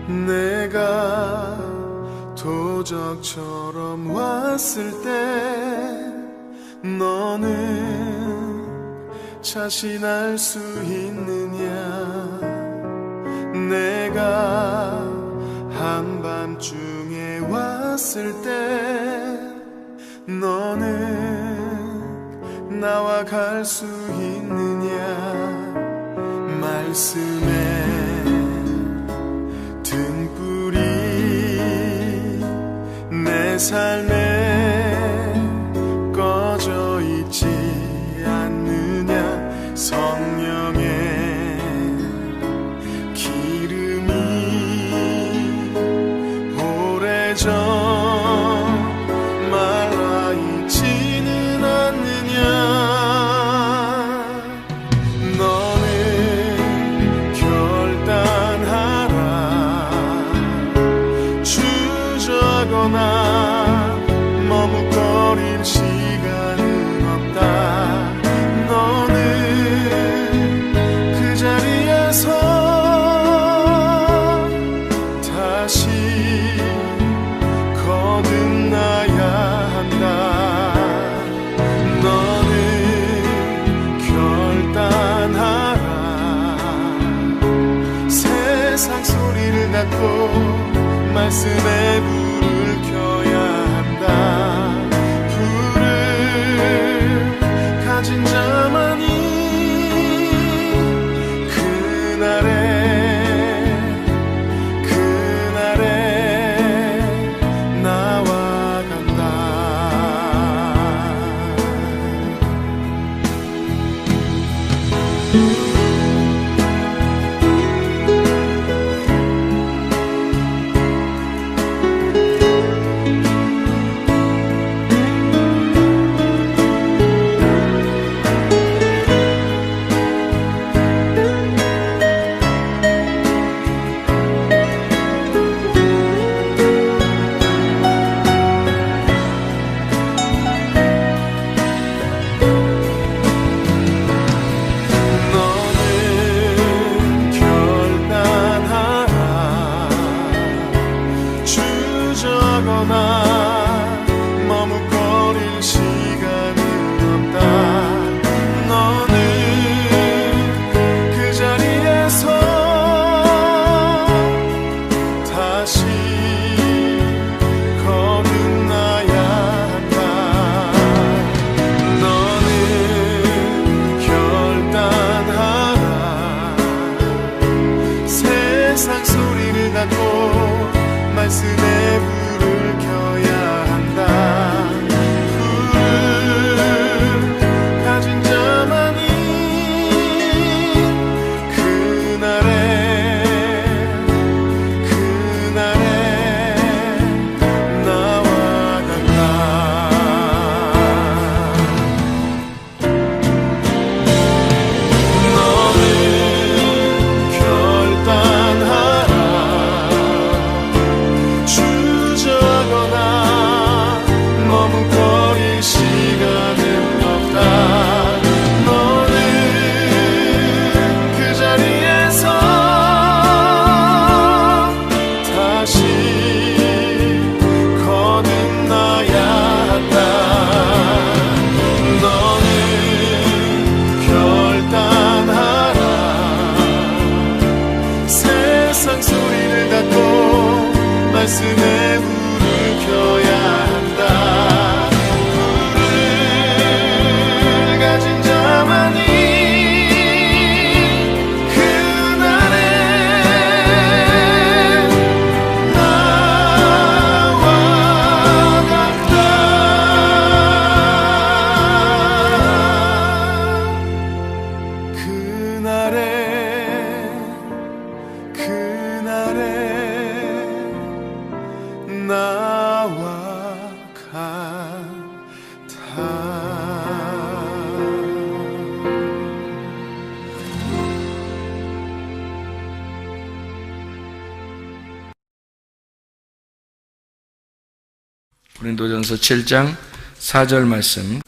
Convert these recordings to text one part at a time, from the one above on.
내가 도적처럼 왔을 때 너는 자신할 수 있느냐? 내가 한밤중에 왔을 때 너는 나와 갈 수 있느냐? 말씀에 등불이 내 삶에 꺼져 있지 않느냐? 성령의 기름이 오래전 말라 있지는 않느냐? 너는 결단하라. 주저거나 머뭇거릴 시간은 없다. 너는 그 자리에서 다시 거듭나야 한다. 너는 결단하라. 세상 소리를 닫고 말씀에 불을 켜야 한다. 불을 가진 자만이 그날에 나와 간다. 머뭇거릴 시간은 없다. 너는 그 자리에서 다시 거듭나야 한다. 너는 결단하라. 세상 소리를 닫고 말씀에 불을 켜야 한다. 불을 가진 자만이 그날에 나와 간다. 너는 결단하라. 주저거나 머뭇거릴 시간은 없다. 너는 그 자리에서 다시 거듭나야 한다. 너는 결단하라. 세상 소리를 닫고 말씀에 불을 켜야 한다. 불을 가진 자만이 그날에 나와 간다. 그날에 나와 같아. 고린도전서 7장 4절 말씀.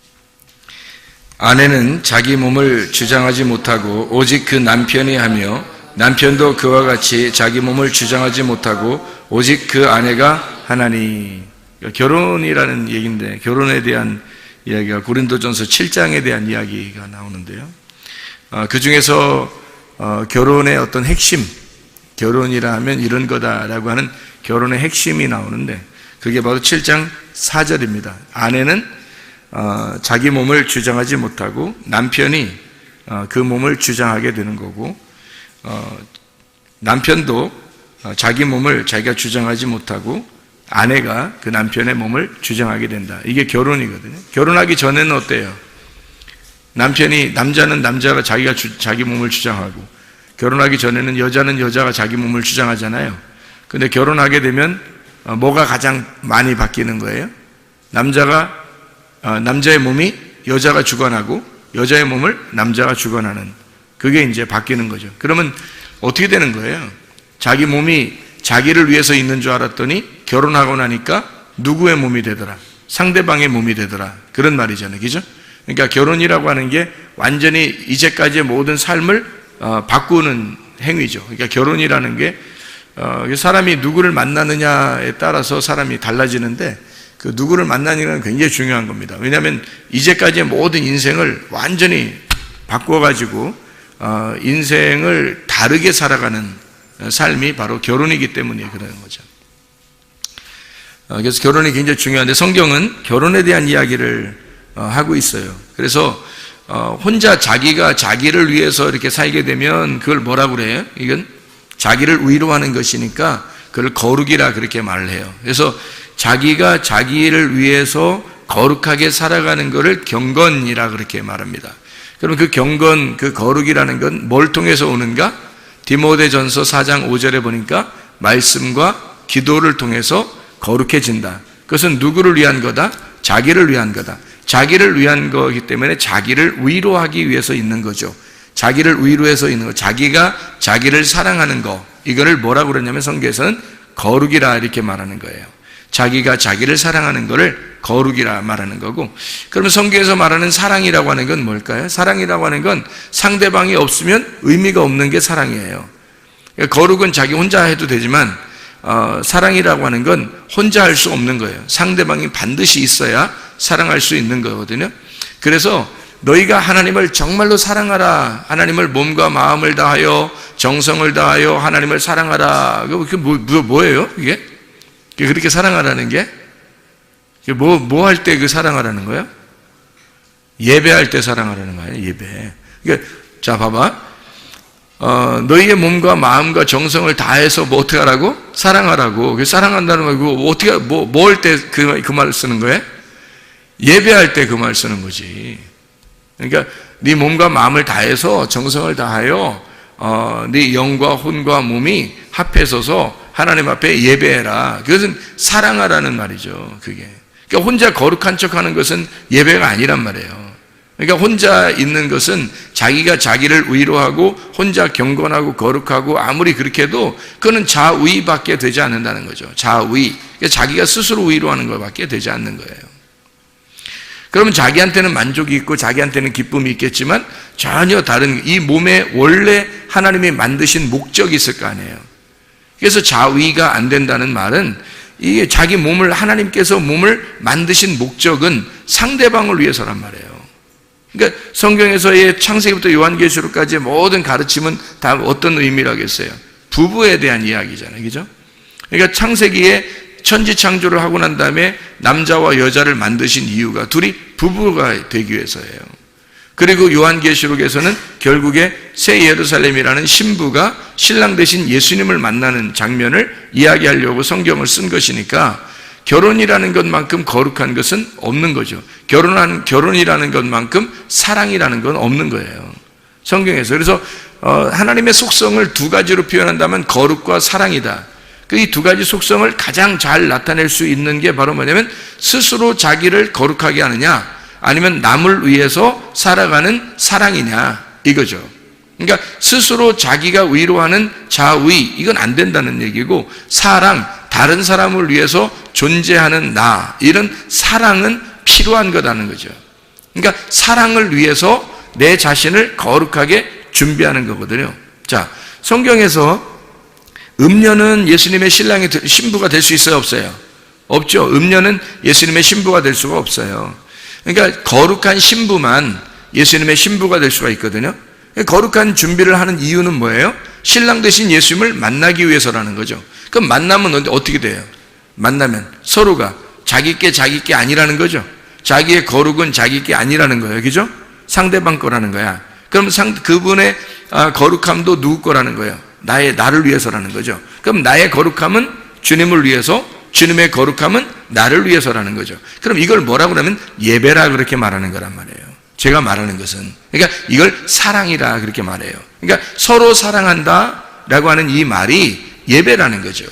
아내는 자기 몸을 주장하지 못하고 오직 그 남편이 하며 남편도 그와 같이 자기 몸을 주장하지 못하고 오직 그 아내가 하나니. 결혼이라는 얘기인데 결혼에 대한 이야기가 고린도전서 7장에 대한 이야기가 나오는데요. 그 중에서 결혼의 어떤 핵심, 결혼이라 하면 이런 거다라고 하는 결혼의 핵심이 나오는데 그게 바로 7장 4절입니다. 아내는 자기 몸을 주장하지 못하고 남편이 그 몸을 주장하게 되는 거고, 남편도 자기 몸을 자기가 주장하지 못하고 아내가 그 남편의 몸을 주장하게 된다. 이게 결혼이거든요. 결혼하기 전에는 어때요? 남자는 남자가 자기 몸을 주장하고, 결혼하기 전에는 여자가 자기 몸을 주장하잖아요. 근데 결혼하게 되면 뭐가 가장 많이 바뀌는 거예요? 남자의 몸이 여자가 주관하고 여자의 몸을 남자가 주관하는, 그게 이제 바뀌는 거죠. 그러면 어떻게 되는 거예요? 자기 몸이 자기를 위해서 있는 줄 알았더니 결혼하고 나니까 누구의 몸이 되더라? 상대방의 몸이 되더라. 그런 말이잖아요. 그죠? 그러니까 결혼이라고 하는 게 완전히 이제까지의 모든 삶을 바꾸는 행위죠. 그러니까 결혼이라는 게 사람이 누구를 만나느냐에 따라서 사람이 달라지는데, 그 누구를 만나느냐는 굉장히 중요한 겁니다. 왜냐하면 이제까지의 모든 인생을 완전히 바꿔가지고 인생을 다르게 살아가는 삶이 바로 결혼이기 때문에 그러는 거죠. 그래서 결혼이 굉장히 중요한데 성경은 결혼에 대한 이야기를 하고 있어요. 그래서 혼자 자기가 자기를 위해서 이렇게 살게 되면 그걸 뭐라고 그래요? 이건 자기를 위로하는 것이니까 그걸 거룩이라 그렇게 말을 해요. 그래서 자기가 자기를 위해서 거룩하게 살아가는 것을 경건이라 그렇게 말합니다. 그럼 그 경건, 그 거룩이라는 건 뭘 통해서 오는가? 디모데전서 4장 5절에 보니까 말씀과 기도를 통해서 거룩해진다. 그것은 누구를 위한 거다? 자기를 위한 거다. 자기를 위한 거기 때문에 자기를 위로하기 위해서 있는 거죠. 자기를 위로해서 있는 거, 자기가 자기를 사랑하는 거, 이거를 뭐라고 그러냐면 성경에서는 거룩이라 이렇게 말하는 거예요. 자기가 자기를 사랑하는 거를 거룩이라 말하는 거고, 그러면 성경에서 말하는 사랑이라고 하는 건 뭘까요? 사랑이라고 하는 건 상대방이 없으면 의미가 없는 게 사랑이에요. 그러니까 거룩은 자기 혼자 해도 되지만 사랑이라고 하는 건 혼자 할 수 없는 거예요. 상대방이 반드시 있어야 사랑할 수 있는 거거든요. 그래서 너희가 하나님을 정말로 사랑하라, 하나님을 몸과 마음을 다하여 정성을 다하여 하나님을 사랑하라. 그게 뭐예요? 이게 그렇게 사랑하라는 게 뭐 할 때 그 사랑하라는 거예요? 예배할 때 사랑하라는 거예요. 예배. 그러니까 자 봐봐. 너희의 몸과 마음과 정성을 다해서 뭐 어떻게 하라고? 사랑하라고. 사랑한다는 말, 그거 어떻게, 뭐 할 때 그 말을 쓰는 거예요? 예배할 때 그 말 쓰는 거지. 그러니까 네 몸과 마음을 다해서 정성을 다하여 네 영과 혼과 몸이 합해서서 하나님 앞에 예배해라. 그것은 사랑하라는 말이죠. 그게. 그러니까 혼자 거룩한 척하는 것은 예배가 아니란 말이에요. 그러니까 혼자 있는 것은 자기가 자기를 위로하고 혼자 경건하고 거룩하고 아무리 그렇게 해도 그거는 자위밖에 되지 않는다는 거죠. 자위. 그러니까 자기가 스스로 위로하는 것밖에 되지 않는 거예요. 그러면 자기한테는 만족이 있고 자기한테는 기쁨이 있겠지만 전혀 다른, 이 몸에 원래 하나님이 만드신 목적이 있을 거 아니에요. 그래서 자위가 안 된다는 말은 이게 자기 몸을, 하나님께서 몸을 만드신 목적은 상대방을 위해서란 말이에요. 그러니까 성경에서의 창세기부터 요한계시록까지의 모든 가르침은 다 어떤 의미라겠어요? 부부에 대한 이야기잖아요. 그죠? 그러니까 창세기에 천지 창조를 하고 난 다음에 남자와 여자를 만드신 이유가 둘이 부부가 되기 위해서예요. 그리고 요한계시록에서는 결국에 새 예루살렘이라는 신부가 신랑 대신 예수님을 만나는 장면을 이야기하려고 성경을 쓴 것이니까 결혼이라는 것만큼 거룩한 것은 없는 거죠. 결혼이라는 것만큼 사랑이라는 건 없는 거예요. 성경에서. 그래서 하나님의 속성을 두 가지로 표현한다면 거룩과 사랑이다. 이 두 가지 속성을 가장 잘 나타낼 수 있는 게 바로 뭐냐면 스스로 자기를 거룩하게 하느냐, 아니면 남을 위해서 살아가는 사랑이냐, 이거죠. 그러니까 스스로 자기가 위로하는 자위, 이건 안 된다는 얘기고, 사랑, 다른 사람을 위해서 존재하는 나, 이런 사랑은 필요한 거라는 거죠. 그러니까 사랑을 위해서 내 자신을 거룩하게 준비하는 거거든요. 자, 성경에서 음녀는 예수님의 신부가 될 수 있어요, 없어요? 없죠. 음녀는 예수님의 신부가 될 수가 없어요. 그러니까 거룩한 신부만 예수님의 신부가 될 수가 있거든요. 거룩한 준비를 하는 이유는 뭐예요? 신랑 되신 예수님을 만나기 위해서라는 거죠. 그럼 만나면 어떻게 돼요? 만나면 서로가 자기 게 아니라는 거죠. 자기의 거룩은 자기 게 아니라는 거예요. 그죠? 상대방 거라는 거야. 그럼 그분의 거룩함도 누구 거라는 거예요? 나를 위해서라는 거죠. 그럼 나의 거룩함은 주님을 위해서, 주님의 거룩함은 나를 위해서라는 거죠. 그럼 이걸 뭐라고 그러면 예배라 그렇게 말하는 거란 말이에요. 제가 말하는 것은, 그러니까 이걸 사랑이라 그렇게 말해요. 그러니까 서로 사랑한다 라고 하는 이 말이 예배라는 거죠.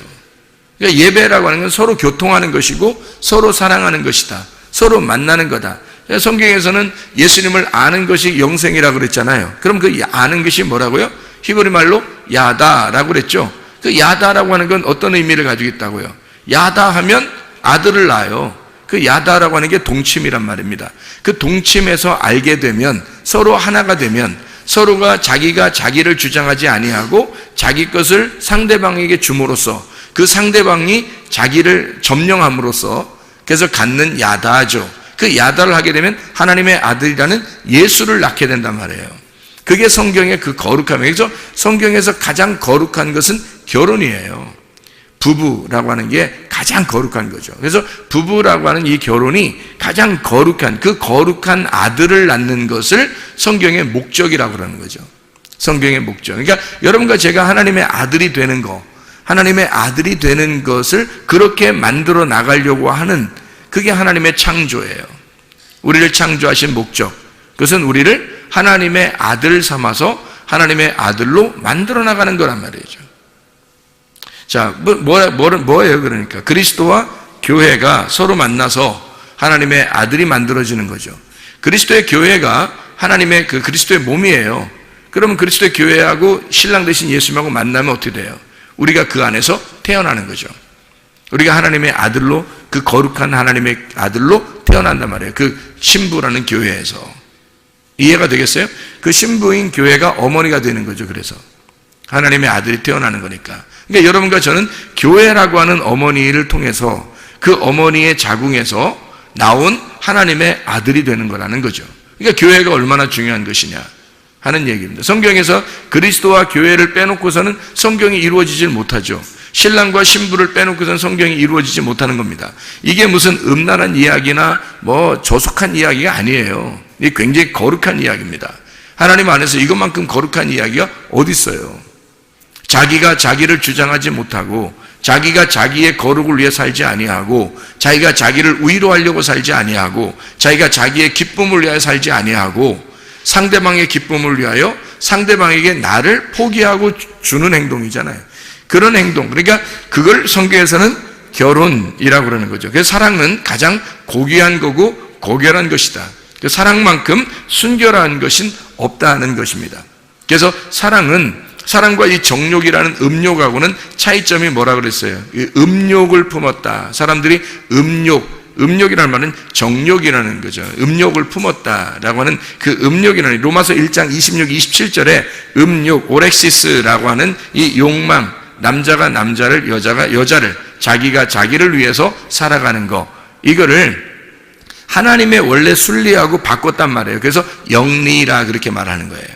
그러니까 예배라고 하는 건 서로 교통하는 것이고 서로 사랑하는 것이다. 서로 만나는 거다. 성경에서는 예수님을 아는 것이 영생이라고 그랬잖아요. 그럼 그 아는 것이 뭐라고요? 히브리 말로 야다라고 그랬죠. 그 야다라고 하는 건 어떤 의미를 가지고 있다고요? 야다 하면 아들을 낳아요. 그 야다라고 하는 게 동침이란 말입니다. 그 동침에서 알게 되면, 서로 하나가 되면, 서로가 자기가 자기를 주장하지 아니하고 자기 것을 상대방에게 줌으로써 그 상대방이 자기를 점령함으로써 그래서 갖는 야다죠. 그 야다를 하게 되면 하나님의 아들이라는 예수를 낳게 된단 말이에요. 그게 성경의 그 거룩함이에요. 그래서 성경에서 가장 거룩한 것은 결혼이에요. 부부라고 하는 게 가장 거룩한 거죠. 그래서 부부라고 하는 이 결혼이 가장 거룩한, 그 거룩한 아들을 낳는 것을 성경의 목적이라고 그러는 거죠. 성경의 목적. 그러니까 여러분과 제가 하나님의 아들이 되는 거, 하나님의 아들이 되는 것을 그렇게 만들어 나가려고 하는, 그게 하나님의 창조예요. 우리를 창조하신 목적. 그것은 우리를 하나님의 아들 삼아서 하나님의 아들로 만들어 나가는 거란 말이죠. 자, 뭐예요? 그러니까 그리스도와 교회가 서로 만나서 하나님의 아들이 만들어지는 거죠. 그리스도의 교회가 하나님의 그 그리스도의 몸이에요. 그러면 그리스도의 교회하고 신랑 되신 예수님하고 만나면 어떻게 돼요? 우리가 그 안에서 태어나는 거죠. 우리가 하나님의 아들로, 그 거룩한 하나님의 아들로 태어난단 말이에요. 그 신부라는 교회에서. 이해가 되겠어요? 그 신부인 교회가 어머니가 되는 거죠. 그래서 하나님의 아들이 태어나는 거니까. 그러니까 여러분과 저는 교회라고 하는 어머니를 통해서 그 어머니의 자궁에서 나온 하나님의 아들이 되는 거라는 거죠. 그러니까 교회가 얼마나 중요한 것이냐 하는 얘기입니다. 성경에서 그리스도와 교회를 빼놓고서는 성경이 이루어지질 못하죠. 신랑과 신부를 빼놓고서는 성경이 이루어지지 못하는 겁니다. 이게 무슨 음란한 이야기나 뭐 저속한 이야기가 아니에요. 이게 굉장히 거룩한 이야기입니다. 하나님 안에서 이것만큼 거룩한 이야기가 어디 있어요? 자기가 자기를 주장하지 못하고, 자기가 자기의 거룩을 위해 살지 아니하고, 자기가 자기를 위로하려고 살지 아니하고, 자기가 자기의 기쁨을 위하여 살지 아니하고, 상대방의 기쁨을 위하여 상대방에게 나를 포기하고 주는 행동이잖아요. 그런 행동, 그러니까 그걸 성경에서는 결혼이라고 그러는 거죠. 그래서 사랑은 가장 고귀한 거고 고결한 것이다. 그 사랑만큼 순결한 것은 없다는 것입니다. 그래서 사랑과 이 정욕이라는 음욕하고는 차이점이 뭐라 그랬어요? 음욕을 품었다. 사람들이 음욕이라는 말은 정욕이라는 거죠. 음욕을 품었다라고 하는 그 음욕이라는, 로마서 1장 26, 27절에 음욕, 오렉시스라고 하는 이 욕망, 남자가 남자를, 여자가 여자를, 자기가 자기를 위해서 살아가는 거, 이거를 하나님의 원래 순리하고 바꿨단 말이에요. 그래서 영리라 그렇게 말하는 거예요.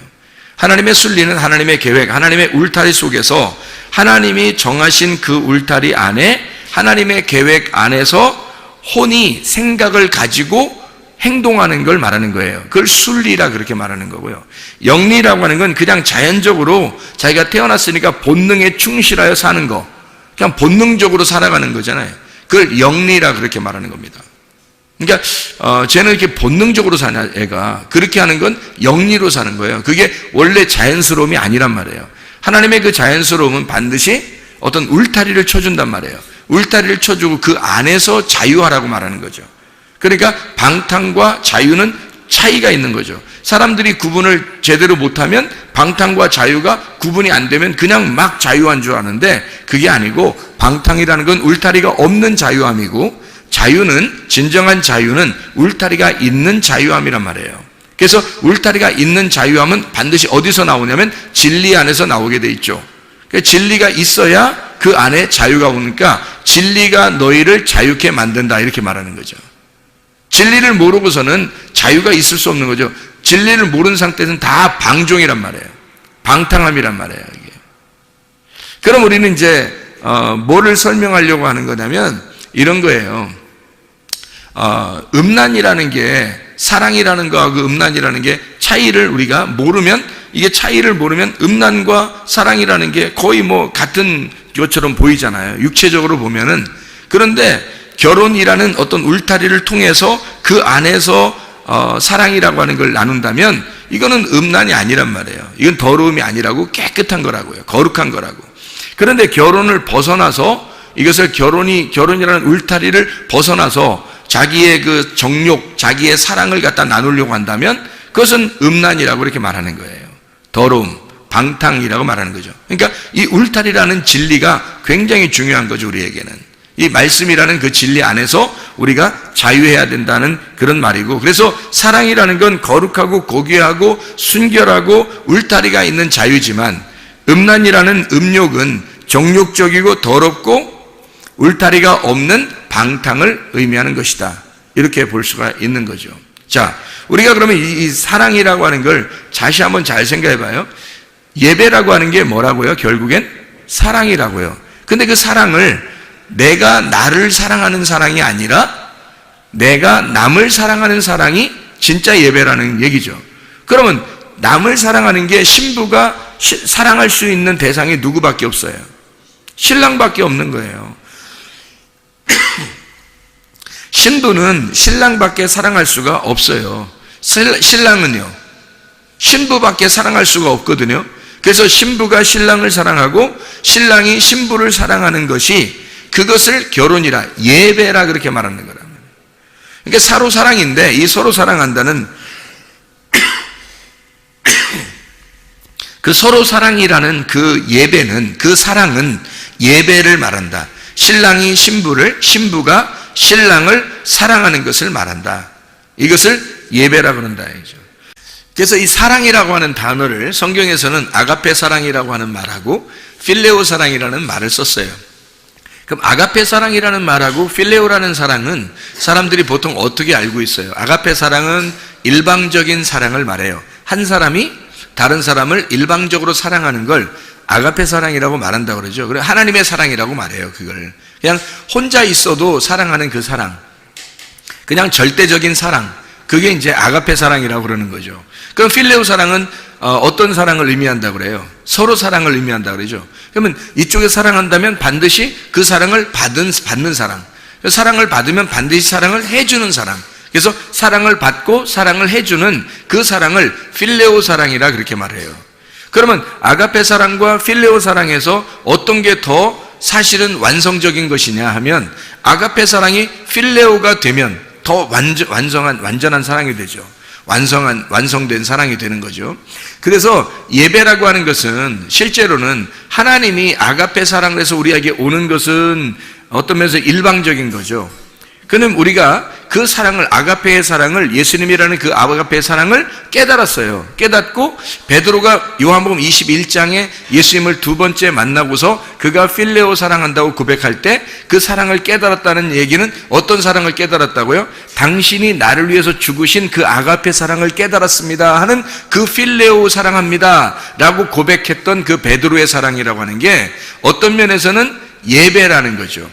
하나님의 순리는 하나님의 계획, 하나님의 울타리 속에서 하나님이 정하신 그 울타리 안에, 하나님의 계획 안에서 혼이 생각을 가지고 행동하는 걸 말하는 거예요. 그걸 순리라 그렇게 말하는 거고요. 영리라고 하는 건 그냥 자연적으로 자기가 태어났으니까 본능에 충실하여 사는 거, 그냥 본능적으로 살아가는 거잖아요. 그걸 영리라 그렇게 말하는 겁니다. 그러니까 쟤는 이렇게 본능적으로 사냐, 애가. 그렇게 하는 건 영리로 사는 거예요. 그게 원래 자연스러움이 아니란 말이에요. 하나님의 그 자연스러움은 반드시 어떤 울타리를 쳐준단 말이에요. 울타리를 쳐주고 그 안에서 자유하라고 말하는 거죠. 그러니까 방탕과 자유는 차이가 있는 거죠. 사람들이 구분을 제대로 못하면 방탕과 자유가 구분이 안 되면 그냥 막 자유한 줄 아는데, 그게 아니고 방탕이라는 건 울타리가 없는 자유함이고, 자유는, 진정한 자유는 울타리가 있는 자유함이란 말이에요. 그래서 울타리가 있는 자유함은 반드시 어디서 나오냐면 진리 안에서 나오게 돼 있죠. 그러니까 진리가 있어야 그 안에 자유가 오니까 진리가 너희를 자유케 만든다 이렇게 말하는 거죠. 진리를 모르고서는 자유가 있을 수 없는 거죠. 진리를 모르는 상태에서는 다 방종이란 말이에요. 방탕함이란 말이에요. 이게. 그럼 우리는 이제 뭐를 설명하려고 하는 거냐면 이런 거예요. 음란이라는 게 사랑이라는 거하고 음란이라는 게 차이를 우리가 모르면, 이게 차이를 모르면 음란과 사랑이라는 게 거의 뭐 같은 것처럼 보이잖아요. 육체적으로 보면은. 그런데 결혼이라는 어떤 울타리를 통해서 그 안에서 사랑이라고 하는 걸 나눈다면 이거는 음란이 아니란 말이에요. 이건 더러움이 아니라고, 깨끗한 거라고요. 거룩한 거라고. 그런데 결혼을 벗어나서, 이것을 결혼이라는 울타리를 벗어나서 자기의 그 정욕, 자기의 사랑을 갖다 나누려고 한다면 그것은 음란이라고 이렇게 말하는 거예요. 더러움, 방탕이라고 말하는 거죠. 그러니까 이 울타리라는 진리가 굉장히 중요한 거죠, 우리에게는. 이 말씀이라는 그 진리 안에서 우리가 자유해야 된다는 그런 말이고, 그래서 사랑이라는 건 거룩하고 고귀하고 순결하고 울타리가 있는 자유지만, 음란이라는 음욕은 정욕적이고 더럽고 울타리가 없는 방탕을 의미하는 것이다. 이렇게 볼 수가 있는 거죠. 자, 우리가 그러면 이 사랑이라고 하는 걸 다시 한번 잘 생각해 봐요. 예배라고 하는 게 뭐라고요? 결국엔 사랑이라고요. 근데 그 사랑을 내가 나를 사랑하는 사랑이 아니라 내가 남을 사랑하는 사랑이 진짜 예배라는 얘기죠. 그러면 남을 사랑하는 게 신부가 사랑할 수 있는 대상이 누구밖에 없어요? 신랑밖에 없는 거예요. 신부는 신랑밖에 사랑할 수가 없어요. 신랑은요, 신부밖에 사랑할 수가 없거든요. 그래서 신부가 신랑을 사랑하고 신랑이 신부를 사랑하는 것이, 그것을 결혼이라, 예배라 그렇게 말하는 거랍니다. 그러니까 서로 사랑인데, 이 서로 사랑한다는 그 서로 사랑이라는 그 예배는, 그 사랑은 예배를 말한다. 신랑이 신부를, 신부가 신랑을 사랑하는 것을 말한다. 이것을 예배라 그런다. 그래서 이 사랑이라고 하는 단어를 성경에서는 아가페 사랑이라고 하는 말하고 필레오 사랑이라는 말을 썼어요. 그럼 아가페 사랑이라는 말하고 필레오라는 사랑은 사람들이 보통 어떻게 알고 있어요? 아가페 사랑은 일방적인 사랑을 말해요. 한 사람이 다른 사람을 일방적으로 사랑하는 걸 아가페 사랑이라고 말한다고 그러죠. 그래, 하나님의 사랑이라고 말해요. 그걸 그냥 혼자 있어도 사랑하는 그 사랑, 그냥 절대적인 사랑, 그게 이제 아가페 사랑이라고 그러는 거죠. 그럼 필레오 사랑은 어떤 사랑을 의미한다고 그래요? 서로 사랑을 의미한다고 그러죠. 그러면 이쪽에 사랑한다면 반드시 그 사랑을 받는 사랑, 사랑을 받으면 반드시 사랑을 해주는 사랑, 그래서 사랑을 받고 사랑을 해주는 그 사랑을 필레오 사랑이라 그렇게 말해요. 그러면 아가페 사랑과 필레오 사랑에서 어떤 게 더 사실은 완성적인 것이냐 하면, 아가페 사랑이 필레오가 되면 더 완전한 사랑이 되죠. 완성된 사랑이 되는 거죠. 그래서 예배라고 하는 것은 실제로는 하나님이 아가페 사랑을 해서 우리에게 오는 것은 어떤 면에서 일방적인 거죠. 그는 우리가 그 사랑을, 아가페의 사랑을, 예수님이라는 그 아가페의 사랑을 깨달았어요. 깨닫고 베드로가 요한복음 21장에 예수님을 두 번째 만나고서 그가 필레오 사랑한다고 고백할 때 그 사랑을 깨달았다는 얘기는 어떤 사랑을 깨달았다고요? 당신이 나를 위해서 죽으신 그 아가페 사랑을 깨달았습니다 하는 그 필레오 사랑합니다 라고 고백했던 그 베드로의 사랑이라고 하는 게 어떤 면에서는 예배라는 거죠.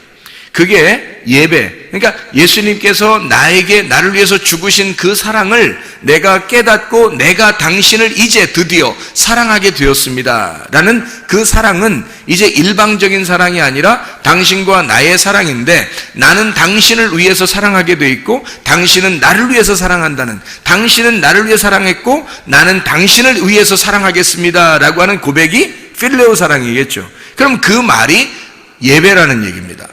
그게 예배. 그러니까 예수님께서 나를 위해서 죽으신 그 사랑을 내가 깨닫고 내가 당신을 이제 드디어 사랑하게 되었습니다 라는 그 사랑은 이제 일방적인 사랑이 아니라 당신과 나의 사랑인데, 나는 당신을 위해서 사랑하게 돼 있고 당신은 나를 위해서 사랑한다는, 당신은 나를 위해 사랑했고 나는 당신을 위해서 사랑하겠습니다 라고 하는 고백이 필레오 사랑이겠죠. 그럼 그 말이 예배라는 얘기입니다.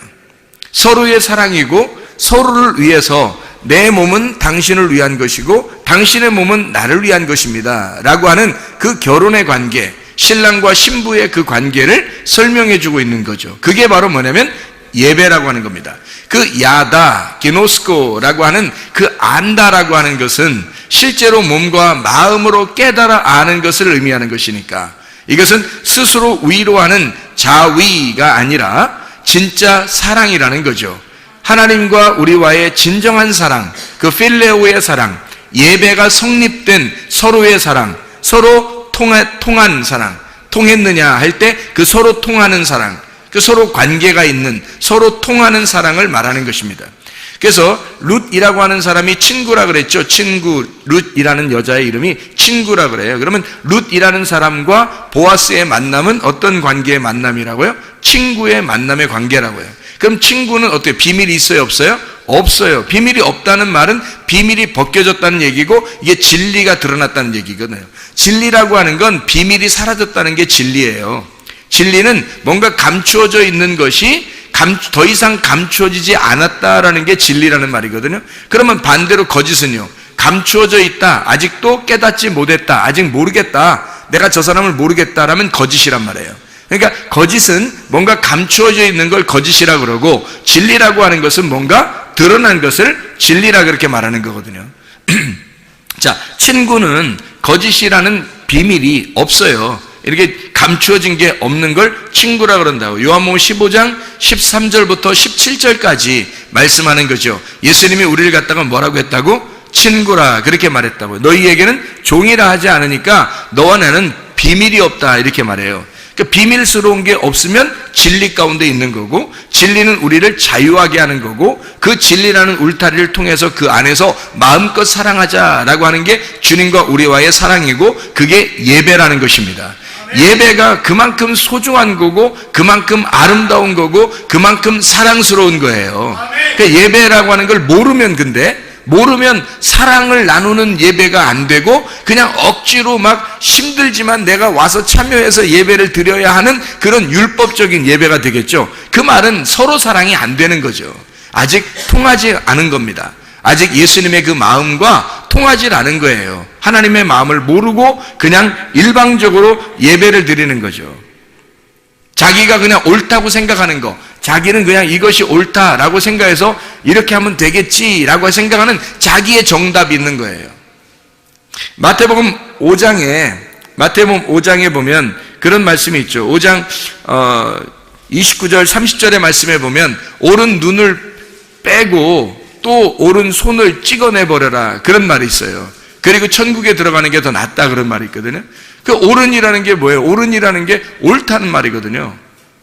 서로의 사랑이고, 서로를 위해서 내 몸은 당신을 위한 것이고 당신의 몸은 나를 위한 것입니다 라고 하는 그 결혼의 관계, 신랑과 신부의 그 관계를 설명해 주고 있는 거죠. 그게 바로 뭐냐면 예배라고 하는 겁니다. 그 야다, 게노스코라고 하는 그 안다라고 하는 것은 실제로 몸과 마음으로 깨달아 아는 것을 의미하는 것이니까, 이것은 스스로 위로하는 자위가 아니라 진짜 사랑이라는 거죠. 하나님과 우리와의 진정한 사랑, 그 필레오의 사랑, 예배가 성립된 서로의 사랑, 서로 통한 사랑, 통했느냐 할 때 그 서로 통하는 사랑, 그 서로 관계가 있는, 서로 통하는 사랑을 말하는 것입니다. 그래서 룻이라고 하는 사람이 친구라 그랬죠. 친구, 룻이라는 여자의 이름이 친구라 그래요. 그러면 룻이라는 사람과 보아스의 만남은 어떤 관계의 만남이라고요? 친구의 만남의 관계라고요. 그럼 친구는 어때요? 비밀이 있어요, 없어요? 없어요. 비밀이 없다는 말은 비밀이 벗겨졌다는 얘기고 이게 진리가 드러났다는 얘기거든요. 진리라고 하는 건 비밀이 사라졌다는 게 진리예요. 진리는 뭔가 감추어져 있는 것이 더 이상 감추어지지 않았다라는 게 진리라는 말이거든요. 그러면 반대로 거짓은요, 감추어져 있다, 아직도 깨닫지 못했다, 아직 모르겠다, 내가 저 사람을 모르겠다라면 거짓이란 말이에요. 그러니까 거짓은 뭔가 감추어져 있는 걸 거짓이라 그러고, 진리라고 하는 것은 뭔가 드러난 것을 진리라 그렇게 말하는 거거든요. 자, 친구는 거짓이라는 비밀이 없어요. 이렇게 감추어진 게 없는 걸 친구라 그런다고. 요한복음 15장 13절부터 17절까지 말씀하는 거죠. 예수님이 우리를 갖다가 뭐라고 했다고? 친구라 그렇게 말했다고. 너희에게는 종이라 하지 않으니까 너와 나는 비밀이 없다 이렇게 말해요. 그러니까 비밀스러운 게 없으면 진리 가운데 있는 거고, 진리는 우리를 자유하게 하는 거고, 그 진리라는 울타리를 통해서 그 안에서 마음껏 사랑하자라고 하는 게 주님과 우리와의 사랑이고, 그게 예배라는 것입니다. 예배가 그만큼 소중한 거고, 그만큼 아름다운 거고, 그만큼 사랑스러운 거예요. 그러니까 예배라고 하는 걸 모르면 사랑을 나누는 예배가 안 되고, 그냥 억지로 막 힘들지만 내가 와서 참여해서 예배를 드려야 하는 그런 율법적인 예배가 되겠죠. 그 말은 서로 사랑이 안 되는 거죠. 아직 통하지 않은 겁니다. 아직 예수님의 그 마음과 통하지 않은 거예요. 하나님의 마음을 모르고 그냥 일방적으로 예배를 드리는 거죠. 자기가 그냥 옳다고 생각하는 거, 자기는 그냥 이것이 옳다라고 생각해서 이렇게 하면 되겠지라고 생각하는 자기의 정답이 있는 거예요. 마태복음 5장에 보면 그런 말씀이 있죠. 5장 29절 30절의 말씀에 보면 오른 눈을 빼고 또 오른 손을 찍어내버려라 그런 말이 있어요. 그리고 천국에 들어가는 게 더 낫다 그런 말이 있거든요. 그 옳은이라는 게 뭐예요? 옳은이라는 게 옳다는 말이거든요.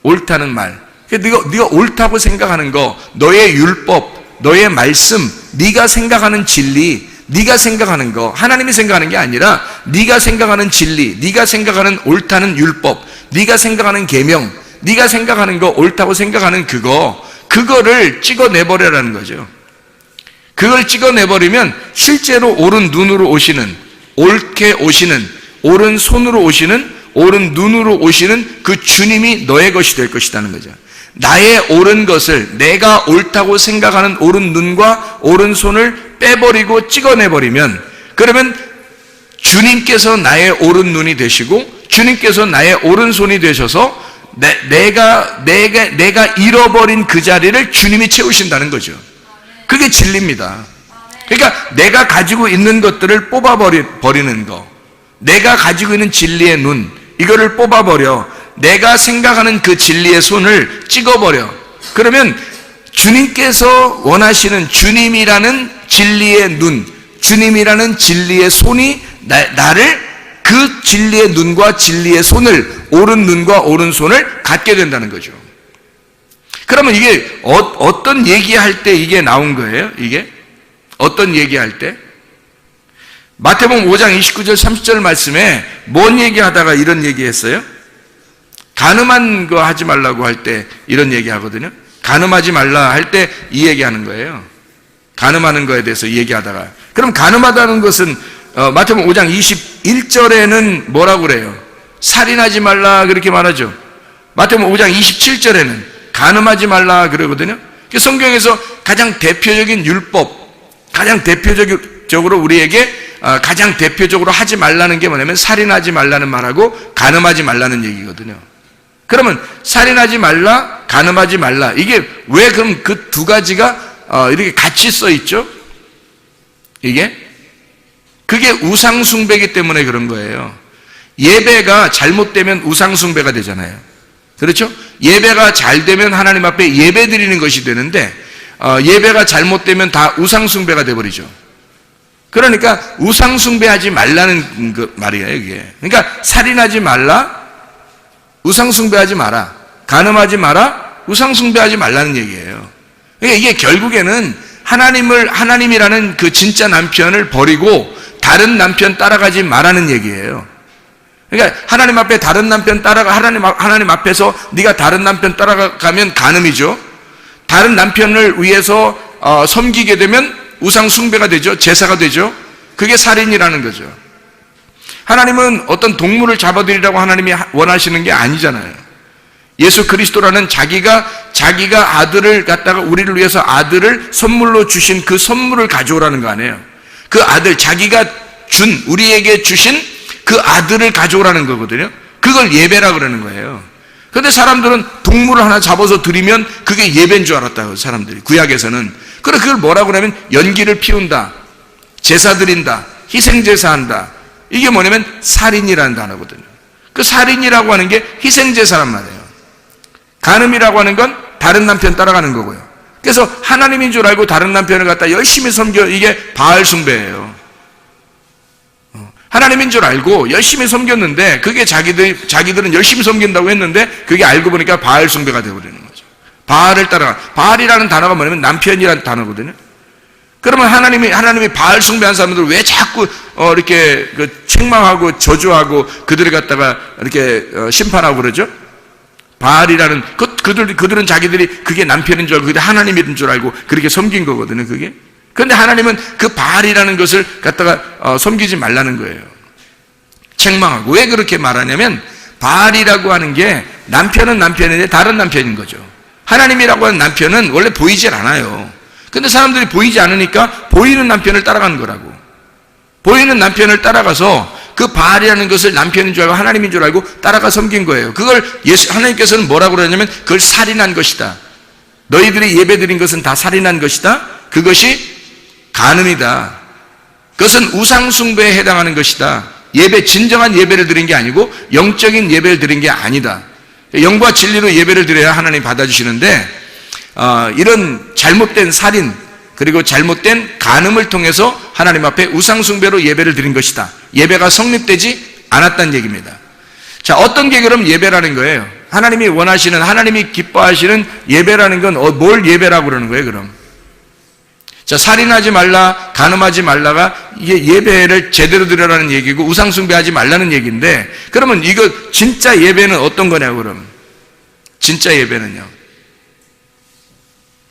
옳다는 말. 네가 옳다고 생각하는 거, 너의 율법, 너의 말씀, 네가 생각하는 진리, 네가 생각하는 거, 하나님이 생각하는 게 아니라 네가 생각하는 진리, 네가 생각하는 옳다는 율법, 네가 생각하는 계명, 네가 생각하는 거, 옳다고 생각하는 그거를 찍어내버려라는 거죠. 그걸 찍어내버리면 실제로 옳은 눈으로 오시는, 옳게 오시는, 옳은 손으로 오시는, 옳은 눈으로 오시는 그 주님이 너의 것이 될 것이라는 거죠. 나의 옳은 것을, 내가 옳다고 생각하는 옳은 눈과 옳은 손을 빼버리고 찍어내버리면, 그러면 주님께서 나의 옳은 눈이 되시고 주님께서 나의 옳은 손이 되셔서 내가 잃어버린 그 자리를 주님이 채우신다는 거죠. 그게 진리입니다. 그러니까 내가 가지고 있는 것들을 뽑아버리는 거, 내가 가지고 있는 진리의 눈, 이거를 뽑아버려, 내가 생각하는 그 진리의 손을 찍어버려. 그러면 주님께서 원하시는 주님이라는 진리의 눈, 주님이라는 진리의 손이 나를 그 진리의 눈과 진리의 손을, 옳은 눈과 옳은 손을 갖게 된다는 거죠. 그러면 이게 어떤 얘기할 때 이게 나온 거예요? 이게 어떤 얘기할 때? 마태복음 5장 29절 30절 말씀에 뭔 얘기하다가 이런 얘기했어요? 간음한 거 하지 말라고 할 때 이런 얘기 하거든요. 간음하지 말라 할 때 이 얘기하는 거예요. 간음하는 거에 대해서 얘기하다가, 그럼 간음하다는 것은 마태복음 5장 21절에는 뭐라고 그래요? 살인하지 말라 그렇게 말하죠. 마태복음 5장 27절에는 간음하지 말라 그러거든요. 성경에서 가장 대표적인 율법, 가장 대표적으로 우리에게 가장 대표적으로 하지 말라는 게 뭐냐면 살인하지 말라는 말하고 간음하지 말라는 얘기거든요. 그러면 살인하지 말라, 간음하지 말라, 이게 왜 그럼 그 두 가지가 이렇게 같이 써 있죠? 그게 우상 숭배이기 때문에 그런 거예요. 예배가 잘못되면 우상숭배가 되잖아요. 그렇죠? 예배가 잘 되면 하나님 앞에 예배 드리는 것이 되는데 예배가 잘못되면 다 우상숭배가 되어버리죠. 그러니까 우상숭배하지 말라는 그 말이에요, 이게. 그러니까 살인하지 말라, 우상숭배하지 마라, 간음하지 마라, 우상숭배하지 말라는 얘기예요. 그러니까 이게 결국에는 하나님이라는 그 진짜 남편을 버리고 다른 남편 따라가지 말라는 얘기예요. 그러니까 하나님 앞에 다른 남편 따라가, 하나님 앞에서 네가 다른 남편 따라가면 간음이죠. 다른 남편을 위해서 섬기게 되면 우상 숭배가 되죠. 제사가 되죠. 그게 살인이라는 거죠. 하나님은 어떤 동물을 잡아들이라고 하나님이 원하시는 게 아니잖아요. 예수 그리스도라는 자기가 아들을 갖다가 우리를 위해서 아들을 선물로 주신 그 선물을 가져오라는 거 아니에요. 그 아들, 자기가 우리에게 주신 그 아들을 가져오라는 거거든요. 그걸 예배라 그러는 거예요. 그런데 사람들은 동물을 하나 잡아서 드리면 그게 예배인 줄 알았다고, 사람들이. 구약에서는. 그래, 그걸 뭐라고 그러면 연기를 피운다, 제사 드린다, 희생제사한다. 이게 뭐냐면 살인이라는 단어거든요. 그 살인이라고 하는 게 희생제사란 말이에요. 간음이라고 하는 건 다른 남편 따라가는 거고요. 그래서 하나님인 줄 알고 다른 남편을 갖다 열심히 섬겨, 이게 바알 숭배예요. 하나님인 줄 알고 열심히 섬겼는데 그게 자기들은 열심히 섬긴다고 했는데 그게 알고 보니까 바알 숭배가 되어버리는 거죠. 바알을 따라가. 바알이라는 단어가 뭐냐면 남편이라는 단어거든요. 그러면 하나님이 바알 숭배한 사람들 왜 자꾸 이렇게 책망하고 저주하고 그들을 갖다가 이렇게 심판하고 그러죠? 바알이라는 그들은 자기들이 그게 남편인 줄 알고 그게 하나님인 줄 알고 그렇게 섬긴 거거든요, 그게. 그런데 하나님은 그 바알이라는 것을 갖다가 섬기지 말라는 거예요. 책망하고. 왜 그렇게 말하냐면 바알이라고 하는 게 남편은 남편인데 다른 남편인 거죠. 하나님이라고 하는 남편은 원래 보이질 않아요. 근데 사람들이 보이지 않으니까 보이는 남편을 따라가는 거라고. 보이는 남편을 따라가서 그 바알이라는 것을 남편인 줄 알고 하나님인 줄 알고 따라가 섬긴 거예요. 그걸 하나님께서는 뭐라고 그러냐면 그걸 살인한 것이다. 너희들이 예배드린 것은 다 살인한 것이다. 그것이 간음이다. 그것은 우상숭배에 해당하는 것이다. 진정한 예배를 드린 게 아니고 영적인 예배를 드린 게 아니다. 영과 진리로 예배를 드려야 하나님 받아주시는데 이런 잘못된 살인 그리고 잘못된 간음을 통해서 하나님 앞에 우상숭배로 예배를 드린 것이다. 예배가 성립되지 않았다는 얘기입니다. 자, 어떤 게 그럼 예배라는 거예요? 하나님이 원하시는, 하나님이 기뻐하시는 예배라는 건 뭘 예배라고 그러는 거예요, 그럼? 자, 살인하지 말라, 간음하지 말라가 이게 예배를 제대로 드려라는 얘기고 우상숭배하지 말라는 얘기인데, 그러면 이거 진짜 예배는 어떤 거냐고, 그럼? 진짜 예배는요?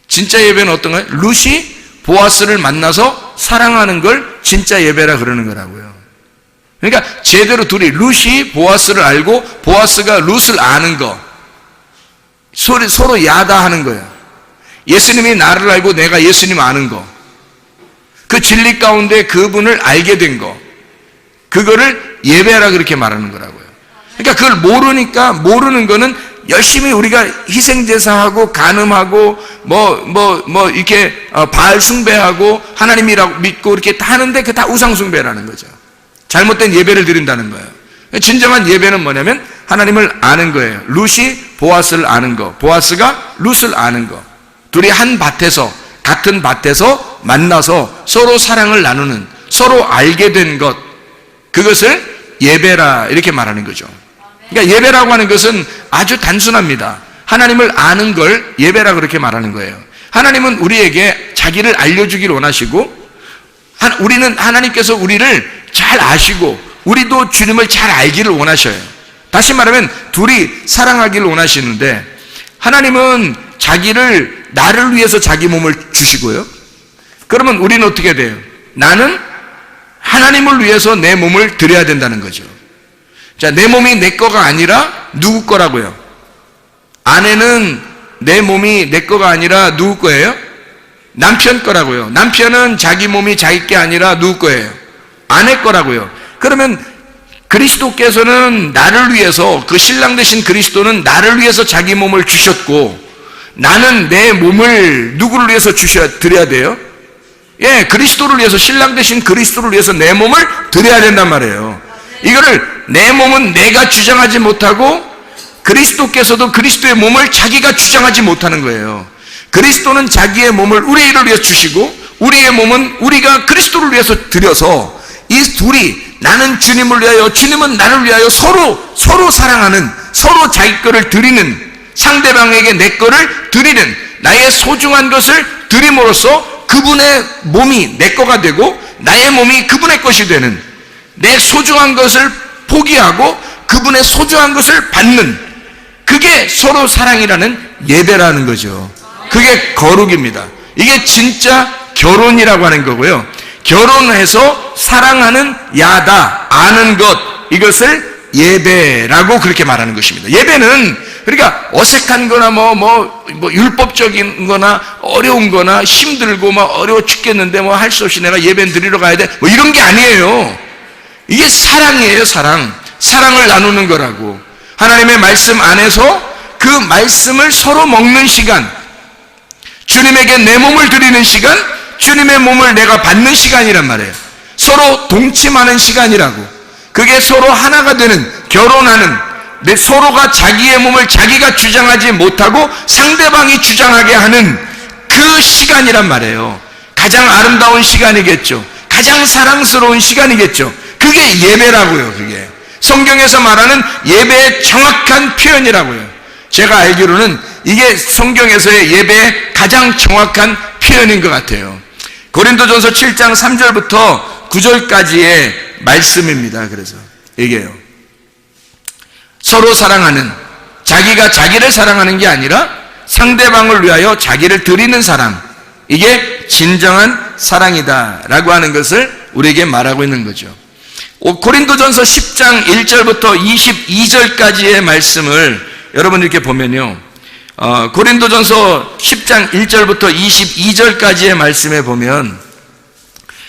진짜 예배는 어떤 거예요? 룻이 보아스를 만나서 사랑하는 걸 진짜 예배라 그러는 거라고요. 그러니까 제대로 룻이 보아스를 알고 보아스가 룻을 아는 거, 서로 야다하는 거예요. 예수님이 나를 알고 내가 예수님 아는 거, 그 진리 가운데 그분을 알게 된 거, 그거를 예배라 그렇게 말하는 거라고요. 그러니까 그걸 모르는 거는 열심히 우리가 희생제사하고 간음하고 이렇게 바알 숭배하고 하나님이라고 믿고 이렇게 다 하는데 그게 다 우상숭배라는 거죠. 잘못된 예배를 드린다는 거예요. 진정한 예배는 뭐냐면 하나님을 아는 거예요. 룻이 보아스를 아는 거, 보아스가 룻을 아는 거. 둘이 한 밭에서, 같은 밭에서 만나서 서로 사랑을 나누는, 서로 알게 된 것, 그것을 예배라 이렇게 말하는 거죠. 그러니까 예배라고 하는 것은 아주 단순합니다. 하나님을 아는 걸 예배라 그렇게 말하는 거예요. 하나님은 우리에게 자기를 알려주기를 원하시고, 하나님께서 우리를 잘 아시고 우리도 주님을 잘 알기를 원하셔요. 다시 말하면 둘이 사랑하기를 원하시는데, 하나님은 나를 위해서 자기 몸을 주시고요. 그러면 우리는 어떻게 돼요? 나는 하나님을 위해서 내 몸을 드려야 된다는 거죠. 자, 내 몸이 내 거가 아니라 누구 거라고요? 아내는 내 몸이 내 거가 아니라 누구 거예요? 남편 거라고요. 남편은 자기 몸이 자기 게 아니라 누구 거예요? 아내 거라고요. 그러면 그리스도께서는 나를 위해서, 그 신랑 되신 그리스도는 나를 위해서 자기 몸을 주셨고, 나는 내 몸을 누구를 위해서 드려야 돼요? 예, 그리스도를 위해서, 신랑 되신 그리스도를 위해서 내 몸을 드려야 된단 말이에요. 이거를 내 몸은 내가 주장하지 못하고 그리스도께서도 그리스도의 몸을 자기가 주장하지 못하는 거예요. 그리스도는 자기의 몸을 우리의 일을 위해서 주시고 우리의 몸은 우리가 그리스도를 위해서 드려서 이 둘이 나는 주님을 위하여 주님은 나를 위하여 서로 사랑하는, 서로 자기 거를 드리는, 상대방에게 내 거를 드리는, 나의 소중한 것을 드림으로써 그분의 몸이 내 거가 되고 나의 몸이 그분의 것이 되는, 내 소중한 것을 포기하고 그분의 소중한 것을 받는, 그게 서로 사랑이라는 예배라는 거죠. 그게 거룩입니다. 이게 진짜 결혼이라고 하는 거고요. 결혼해서 사랑하는 야다, 아는 것, 이것을 예배라고 그렇게 말하는 것입니다. 예배는 그러니까 어색한 거나 뭐 율법적인 거나 어려운 거나 힘들고 어려워 죽겠는데 할 수 없이 내가 예배 드리러 가야 돼, 이런 게 아니에요. 이게 사랑이에요. 사랑을 나누는 거라고. 하나님의 말씀 안에서 그 말씀을 서로 먹는 시간, 주님에게 내 몸을 드리는 시간, 주님의 몸을 내가 받는 시간이란 말이에요. 서로 동침하는 시간이라고. 그게 서로 하나가 되는, 결혼하는, 서로가 자기의 몸을 자기가 주장하지 못하고 상대방이 주장하게 하는 그 시간이란 말이에요. 가장 아름다운 시간이겠죠. 가장 사랑스러운 시간이겠죠. 그게 예배라고요. 그게 성경에서 말하는 예배의 정확한 표현이라고요. 제가 알기로는 이게 성경에서의 예배의 가장 정확한 표현인 것 같아요. 고린도전서 7장 3절부터 9절까지의 말씀입니다. 그래서 얘기해요. 서로 사랑하는, 자기가 자기를 사랑하는 게 아니라 상대방을 위하여 자기를 드리는 사랑, 이게 진정한 사랑이다 라고 하는 것을 우리에게 말하고 있는 거죠. 고린도전서 10장 1절부터 22절까지의 말씀을 여러분 이렇게 보면요, 고린도전서 10장 1절부터 22절까지의 말씀에 보면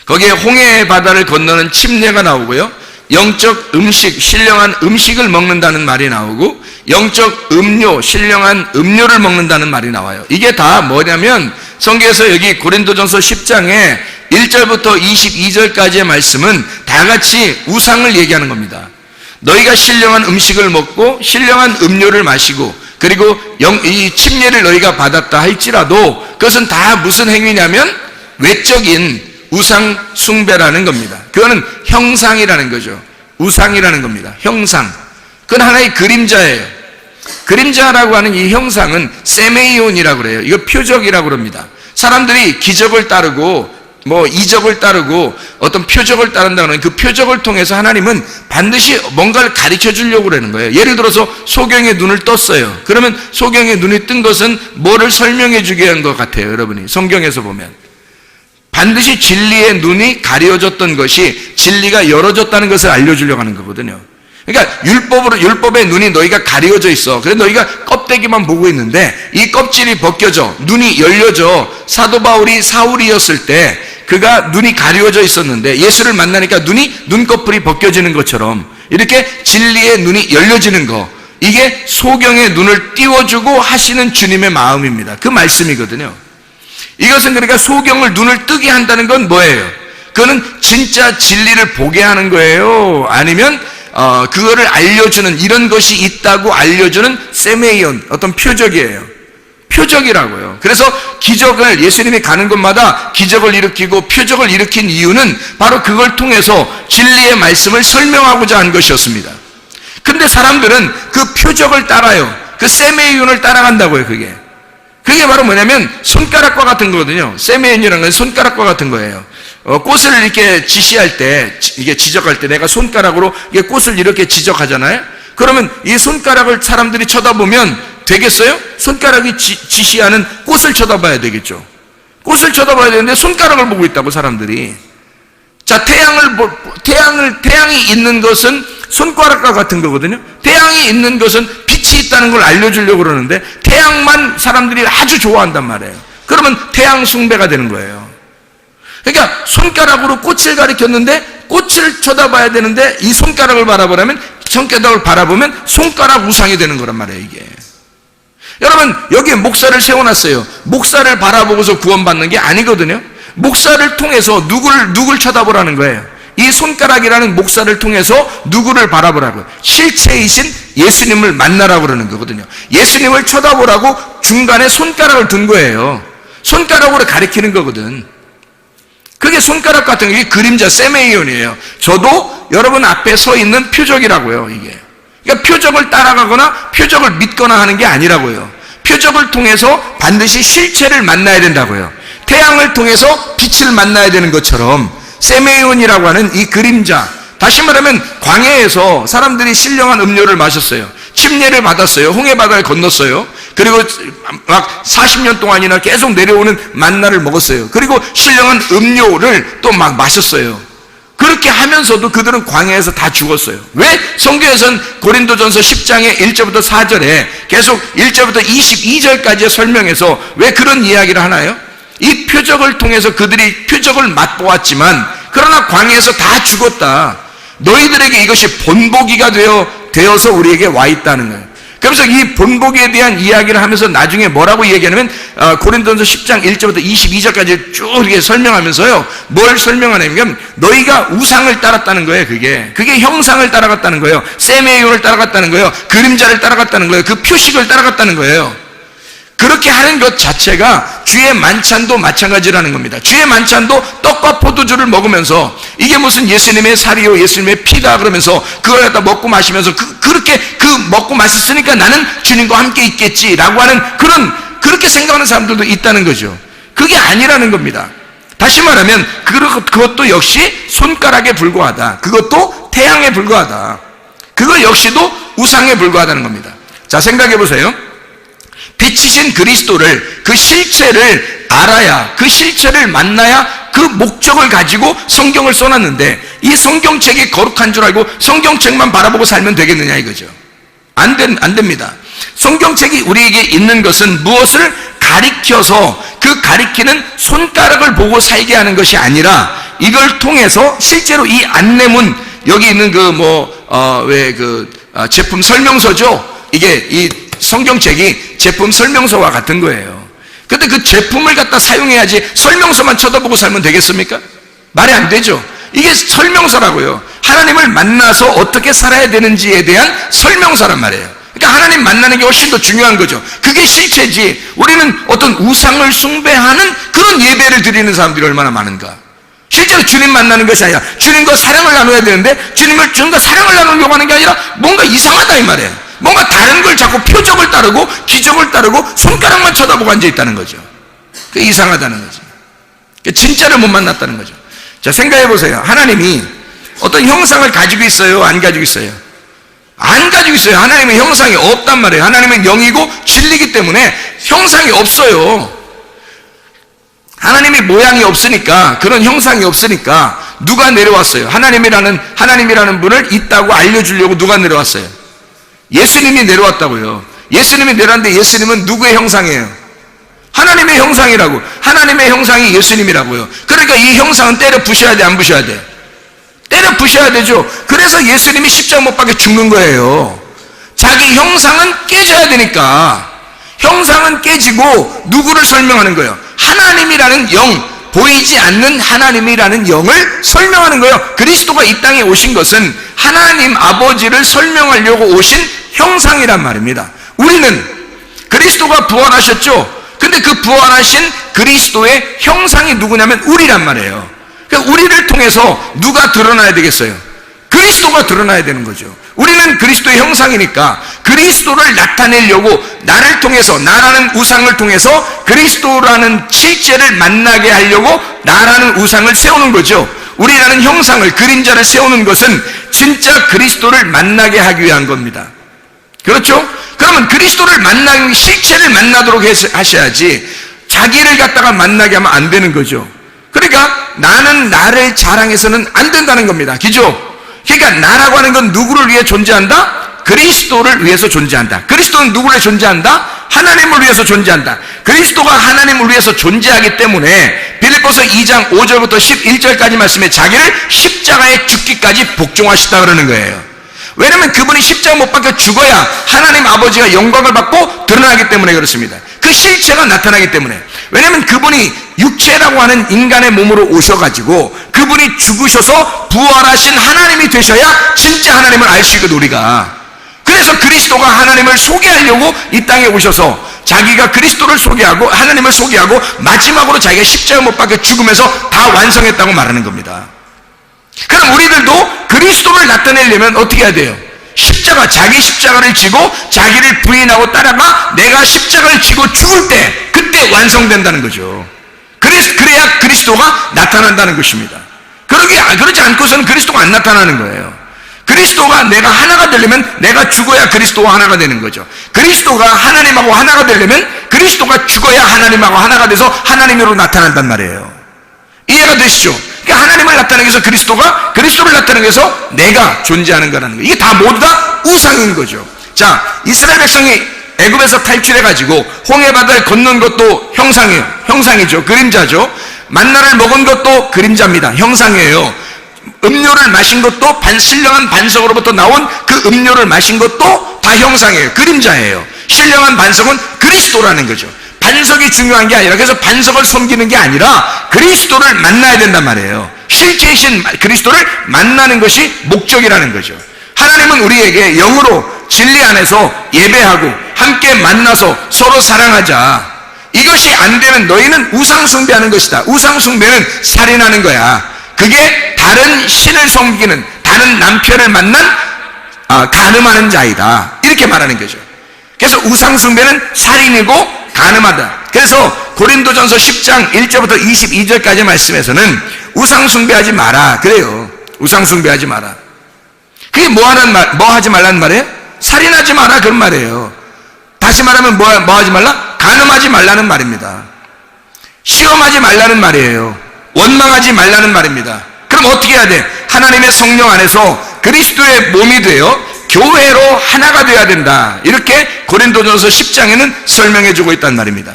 거기에 홍해 바다를 건너는 침례가 나오고요, 영적 음식, 신령한 음식을 먹는다는 말이 나오고, 영적 음료, 신령한 음료를 먹는다는 말이 나와요. 이게 다 뭐냐면 성경에서 여기 고린도전서 10장에 1절부터 22절까지의 말씀은 다 같이 우상을 얘기하는 겁니다. 너희가 신령한 음식을 먹고 신령한 음료를 마시고 그리고 이 침례를 너희가 받았다 할지라도 그것은 다 무슨 행위냐면 외적인 우상 숭배라는 겁니다. 그거는 형상이라는 거죠. 우상이라는 겁니다. 형상. 그건 하나의 그림자예요. 그림자라고 하는 이 형상은 세메이온이라고 그래요. 이거 표적이라고 그럽니다. 사람들이 기적을 따르고 이적을 따르고 어떤 표적을 따른다는 그 표적을 통해서 하나님은 반드시 뭔가를 가르쳐 주려고 그러는 거예요. 예를 들어서 소경의 눈을 떴어요. 그러면 소경의 눈이 뜬 것은 뭐를 설명해 주게 한 것 같아요. 여러분이 성경에서 보면 반드시 진리의 눈이 가려졌던 것이 진리가 열어졌다는 것을 알려주려고 하는 거거든요. 그러니까 율법의 눈이 너희가 가려져 있어. 그래서 너희가 껍데기만 보고 있는데 이 껍질이 벗겨져 눈이 열려져. 사도 바울이 사울이었을 때 그가 눈이 가려져 있었는데 예수를 만나니까 눈꺼풀이 벗겨지는 것처럼 이렇게 진리의 눈이 열려지는 거, 이게 소경의 눈을 띄워주고 하시는 주님의 마음입니다. 그 말씀이거든요. 이것은 그러니까 소경을 눈을 뜨게 한다는 건 뭐예요? 그거는 진짜 진리를 보게 하는 거예요? 아니면 그거를 알려주는, 이런 것이 있다고 알려주는 세메이온, 어떤 표적이에요. 표적이라고요. 그래서 기적을, 예수님이 가는 곳마다 기적을 일으키고 표적을 일으킨 이유는 바로 그걸 통해서 진리의 말씀을 설명하고자 한 것이었습니다. 근데 사람들은 그 표적을 따라요. 그 세메이온을 따라간다고요. 그게 바로 뭐냐면 손가락과 같은 거거든요. 세메이온이라는 건 손가락과 같은 거예요. 꽃을 이렇게 지시할 때, 이게 지적할 때 내가 손가락으로 이게 꽃을 이렇게 지적하잖아요. 그러면 이 손가락을 사람들이 쳐다보면 되겠어요? 손가락이 지시하는 꽃을 쳐다봐야 되겠죠. 꽃을 쳐다봐야 되는데 손가락을 보고 있다고 사람들이. 자, 태양이 있는 것은 손가락과 같은 거거든요. 태양이 있는 것은 빛이 있다는 걸 알려주려고 그러는데 태양만 사람들이 아주 좋아한단 말이에요. 그러면 태양 숭배가 되는 거예요. 그러니까 손가락으로 꽃을 가리켰는데 꽃을 쳐다봐야 되는데 이 손가락을 바라보면 손가락 우상이 되는 거란 말이에요. 이게 여러분, 여기에 목사를 세워놨어요. 목사를 바라보고서 구원받는 게 아니거든요. 목사를 통해서 누굴 쳐다보라는 거예요? 이 손가락이라는 목살을 통해서 누구를 바라보라고요? 실체이신 예수님을 만나라고 그러는 거거든요. 예수님을 쳐다보라고 중간에 손가락을 둔 거예요. 손가락으로 가리키는 거거든. 그게 손가락 같은 게 그림자 세메이온이에요. 저도 여러분 앞에 서 있는 표적이라고요, 이게. 그러니까 표적을 따라가거나 표적을 믿거나 하는 게 아니라고요. 표적을 통해서 반드시 실체를 만나야 된다고요. 태양을 통해서 빛을 만나야 되는 것처럼 세메이온이라고 하는 이 그림자, 다시 말하면 광야에서 사람들이 신령한 음료를 마셨어요. 침례를 받았어요. 홍해바다를 건넜어요. 그리고 막 40년 동안이나 계속 내려오는 만나를 먹었어요. 그리고 신령한 음료를 또 막 마셨어요. 그렇게 하면서도 그들은 광야에서 다 죽었어요. 왜? 성경에서는 고린도전서 10장의 1절부터 4절에 계속 1절부터 22절까지 설명해서 왜 그런 이야기를 하나요? 이 표적을 통해서 그들이 표적을 맛보았지만 그러나 광야에서 다 죽었다. 너희들에게 이것이 본보기가 되어서 우리에게 와 있다는 거예요. 그래서 이 본보기에 대한 이야기를 하면서 나중에 뭐라고 얘기하냐면 고린도전서 10장 1절부터 22절까지 쭉 이렇게 설명하면서요, 뭘 설명하냐면 너희가 우상을 따랐다는 거예요. 그게 형상을 따라갔다는 거예요. 세메이온을 따라갔다는 거예요. 그림자를 따라갔다는 거예요. 그 표식을 따라갔다는 거예요. 그렇게 하는 것 자체가 주의 만찬도 마찬가지라는 겁니다. 주의 만찬도 떡과 포도주를 먹으면서 이게 무슨 예수님의 살이요 예수님의 피다 그러면서 그걸 갖다 먹고 마시면서 그렇게 먹고 마셨으니까 나는 주님과 함께 있겠지라고 하는 그렇게 생각하는 사람들도 있다는 거죠. 그게 아니라는 겁니다. 다시 말하면 그것도 역시 손가락에 불과하다. 그것도 태양에 불과하다. 그거 역시도 우상에 불과하다는 겁니다. 자, 생각해 보세요. 빛이신 그리스도를, 그 실체를 알아야, 그 실체를 만나야 그 목적을 가지고 성경을 써놨는데 이 성경책이 거룩한 줄 알고 성경책만 바라보고 살면 되겠느냐 이거죠. 안 됩니다. 성경책이 우리에게 있는 것은 무엇을 가리켜서 그 가리키는 손가락을 보고 살게 하는 것이 아니라 이걸 통해서 실제로 이 안내문, 여기 있는 제품 설명서죠. 이게 이 성경책이 제품 설명서와 같은 거예요. 근데 그 제품을 갖다 사용해야지 설명서만 쳐다보고 살면 되겠습니까? 말이 안 되죠. 이게 설명서라고요. 하나님을 만나서 어떻게 살아야 되는지에 대한 설명서란 말이에요. 그러니까 하나님 만나는 게 훨씬 더 중요한 거죠. 그게 실체지. 우리는 어떤 우상을 숭배하는 그런 예배를 드리는 사람들이 얼마나 많은가. 실제로 주님 만나는 것이 아니라 주님과 사랑을 나눠야 되는데 주님과 사랑을 나누려고 하는 게 아니라 뭔가 이상하다 이 말이에요. 뭔가 다른 걸 자꾸 표적을 따르고 기적을 따르고 손가락만 쳐다보고 앉아있다는 거죠. 그게 이상하다는 거죠. 진짜를 못 만났다는 거죠. 자, 생각해 보세요. 하나님이 어떤 형상을 가지고 있어요? 안 가지고 있어요? 안 가지고 있어요. 하나님의 형상이 없단 말이에요. 하나님은 영이고 진리이기 때문에 형상이 없어요. 하나님의 모양이 없으니까, 그런 형상이 없으니까 누가 내려왔어요? 하나님이라는 분을 있다고 알려주려고 누가 내려왔어요? 예수님이 내려왔다고요. 예수님이 내려왔는데 예수님은 누구의 형상이에요? 하나님의 형상이라고. 하나님의 형상이 예수님이라고요. 그러니까 이 형상은 때려 부셔야 돼, 안 부셔야 돼? 때려 부셔야 되죠. 그래서 예수님이 십자가 못 박혀 죽는 거예요. 자기 형상은 깨져야 되니까. 형상은 깨지고 누구를 설명하는 거예요? 하나님이라는 영, 보이지 않는 하나님이라는 영을 설명하는 거예요. 그리스도가 이 땅에 오신 것은 하나님 아버지를 설명하려고 오신 형상이란 말입니다. 우리는 그리스도가 부활하셨죠. 근데 그 부활하신 그리스도의 형상이 누구냐면 우리란 말이에요. 그러니까 우리를 통해서 누가 드러나야 되겠어요? 그리스도가 드러나야 되는 거죠. 우리는 그리스도의 형상이니까 그리스도를 나타내려고 나를 통해서, 나라는 우상을 통해서 그리스도라는 실제를 만나게 하려고 나라는 우상을 세우는 거죠. 우리라는 형상을, 그림자를 세우는 것은 진짜 그리스도를 만나게 하기 위한 겁니다. 그렇죠? 그러면 그리스도를 만나는 실체를 만나도록 하셔야지 자기를 갖다가 만나게 하면 안 되는 거죠. 그러니까 나는 나를 자랑해서는 안 된다는 겁니다. 그죠? 그러니까 나라고 하는 건 누구를 위해 존재한다? 그리스도를 위해서 존재한다. 그리스도는 누구를 위해 존재한다? 하나님을 위해서 존재한다. 그리스도가 하나님을 위해서 존재하기 때문에 빌립보서 2장 5절부터 11절까지 말씀에 자기를 십자가에 죽기까지 복종하셨다 그러는 거예요. 왜냐하면 그분이 십자가 못 박혀 죽어야 하나님 아버지가 영광을 받고 드러나기 때문에 그렇습니다. 그 실체가 나타나기 때문에. 왜냐하면 그분이 육체라고 하는 인간의 몸으로 오셔가지고 그분이 죽으셔서 부활하신 하나님이 되셔야 진짜 하나님을 알 수 있거든 우리가. 그래서 그리스도가 하나님을 소개하려고 이 땅에 오셔서 자기가 그리스도를 소개하고 하나님을 소개하고 마지막으로 자기가 십자가 못 박혀 죽으면서 다 완성했다고 말하는 겁니다. 그럼 우리들도 그리스도를 나타내려면 어떻게 해야 돼요? 십자가, 자기 십자가를 지고 자기를 부인하고 따라가 내가 십자가를 지고 죽을 때 그때 완성된다는 거죠. 그래야 그리스도가 나타난다는 것입니다. 그러지 않고서는 그리스도가 안 나타나는 거예요. 그리스도가 내가 하나가 되려면 내가 죽어야 그리스도와 하나가 되는 거죠. 그리스도가 하나님하고 하나가 되려면 그리스도가 죽어야 하나님하고 하나가 돼서 하나님으로 나타난단 말이에요. 이해가 되시죠? 그러니까 하나님을 나타내기 위해서 그리스도를 나타내기 위해서 내가 존재하는 거라는 거예요. 이게 다 모두 다 우상인 거죠. 자, 이스라엘 백성이 애굽에서 탈출해가지고 홍해바다를 건넌 것도 형상이죠. 그림자죠. 만나를 먹은 것도 그림자입니다. 형상이에요. 음료를 마신 것도 신령한 반석으로부터 나온 그 음료를 마신 것도 다 형상이에요. 그림자예요. 신령한 반석은 그리스도라는 거죠. 반석이 중요한 게 아니라, 그래서 반석을 섬기는 게 아니라 그리스도를 만나야 된단 말이에요. 실제이신 그리스도를 만나는 것이 목적이라는 거죠. 하나님은 우리에게 영으로 진리 안에서 예배하고 함께 만나서 서로 사랑하자. 이것이 안 되면 너희는 우상 숭배하는 것이다. 우상 숭배는 살인하는 거야. 그게 다른 신을 섬기는, 다른 남편을 만난 간음하는 자이다. 이렇게 말하는 거죠. 그래서 우상 숭배는 살인이고 간음하다. 그래서 고린도전서 10장 1절부터 22절까지 말씀에서는 우상 숭배하지 마라 그래요. 우상 숭배하지 마라. 그게 뭐 하지 말라는 말이에요? 살인하지 마라 그런 말이에요. 다시 말하면 뭐 하지 말라? 간음하지 말라는 말입니다. 시험하지 말라는 말이에요. 원망하지 말라는 말입니다. 그럼 어떻게 해야 돼? 하나님의 성령 안에서 그리스도의 몸이 되어 교회로 하나가 되어야 된다. 이렇게 고린도전서 10장에는 설명해 주고 있단 말입니다.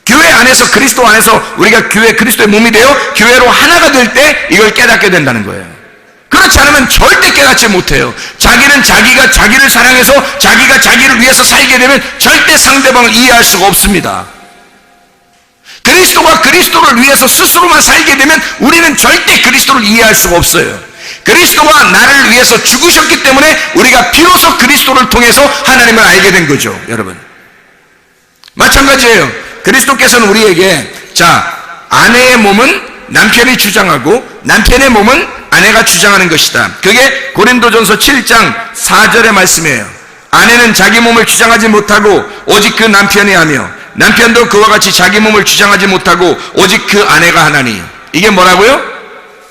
교회 안에서, 그리스도 안에서 우리가 그리스도의 몸이 되어 교회로 하나가 될 때 이걸 깨닫게 된다는 거예요. 그렇지 않으면 절대 깨닫지 못해요. 자기는 자기가 자기를 사랑해서 자기가 자기를 위해서 살게 되면 절대 상대방을 이해할 수가 없습니다. 그리스도가 그리스도를 위해서 스스로만 살게 되면 우리는 절대 그리스도를 이해할 수가 없어요. 그리스도가 나를 위해서 죽으셨기 때문에 우리가 비로소 그리스도를 통해서 하나님을 알게 된 거죠, 여러분. 마찬가지예요. 그리스도께서는 우리에게 아내의 몸은 남편이 주장하고 남편의 몸은 아내가 주장하는 것이다. 그게 고린도전서 7장 4절의 말씀이에요. 아내는 자기 몸을 주장하지 못하고 오직 그 남편이 하며 남편도 그와 같이 자기 몸을 주장하지 못하고 오직 그 아내가 하나니. 이게 뭐라고요?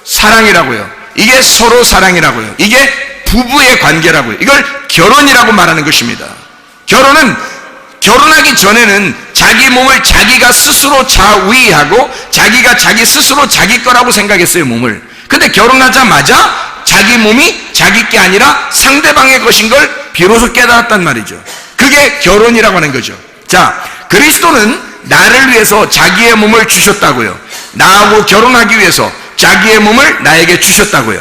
사랑이라고요. 이게 서로 사랑이라고요. 이게 부부의 관계라고요. 이걸 결혼이라고 말하는 것입니다. 결혼하기 전에는 자기 몸을 자기가 스스로 자위하고 자기가 자기 스스로 자기 거라고 생각했어요, 몸을. 근데 결혼하자마자 자기 몸이 자기 게 아니라 상대방의 것인 걸 비로소 깨달았단 말이죠. 그게 결혼이라고 하는 거죠. 자, 그리스도는 나를 위해서 자기의 몸을 주셨다고요. 나하고 결혼하기 위해서 자기의 몸을 나에게 주셨다고요.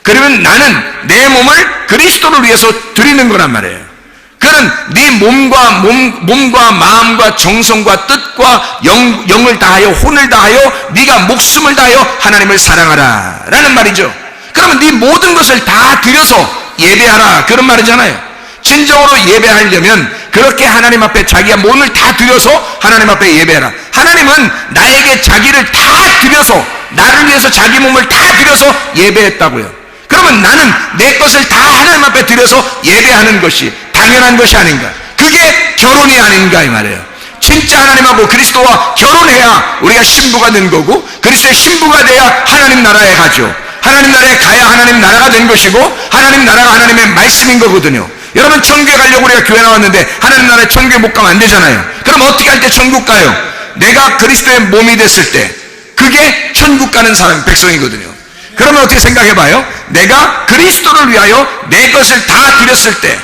그러면 나는 내 몸을 그리스도를 위해서 드리는 거란 말이에요. 그는 네 몸과 마음과 정성과 뜻과 영을 다하여 혼을 다하여 네가 목숨을 다하여 하나님을 사랑하라 라는 말이죠. 그러면 네 모든 것을 다 드려서 예배하라 그런 말이잖아요. 진정으로 예배하려면 그렇게 하나님 앞에 자기가 몸을 다 드려서 하나님 앞에 예배하라. 하나님은 나에게 자기를 다 드려서 나를 위해서 자기 몸을 다 드려서 예배했다고요. 그러면 나는 내 것을 다 하나님 앞에 드려서 예배하는 것이 당연한 것이 아닌가. 그게 결혼이 아닌가 이 말이에요. 진짜 하나님하고 그리스도와 결혼해야 우리가 신부가 된 거고 그리스도의 신부가 돼야 하나님 나라에 가죠. 하나님 나라에 가야 하나님 나라가 된 것이고 하나님 나라가 하나님의 말씀인 거거든요. 여러분 천국에 가려고 우리가 교회 나왔는데 하나님 나라에 천국에 못 가면 안 되잖아요. 그럼 어떻게 할 때 천국 가요? 내가 그리스도의 몸이 됐을 때 그게 천국 가는 사람 백성이거든요. 그러면 어떻게 생각해 봐요? 내가 그리스도를 위하여 내 것을 다 드렸을 때